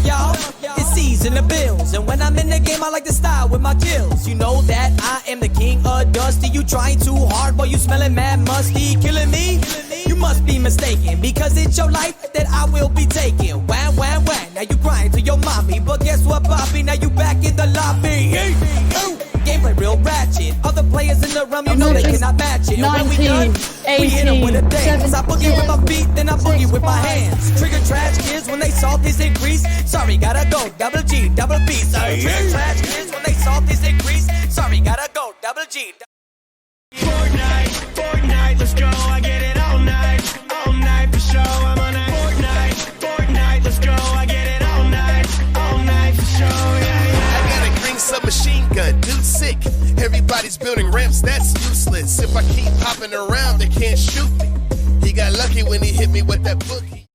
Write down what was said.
y'all. It's C's in the bills, and when I'm in the game, I like to style with my kills. You know that I am the king of dusty. You trying too hard, boy, you smelling mad musty. Killing me? You must be mistaken, because it's your life that I will be taking. Wham, wham, wham, now you crying to your mommy, but guess what, Bobby? Now you back in the lobby. Gameplay real ratchet. Other players in the realm, you know they cannot match it. 19, when we done, 18, we hit them with a dance. I boogie with my feet, then I boogie with my hands. Trigger trash kids when they saw this increase. Sorry, gotta go, double G, double B. Sorry, trigger trash kids when they saw this increase. Sorry, gotta go, double G. Fortnite, Fortnite, let's go. I get it all night for show. I'm on that Fortnite, Fortnite, let's go. I get it all night for show. Yeah. I got a green submachine gun, dude sick. Everybody's building ramps, that's useless. If I keep hopping around, they can't shoot me. He got lucky when he hit me with that boogie.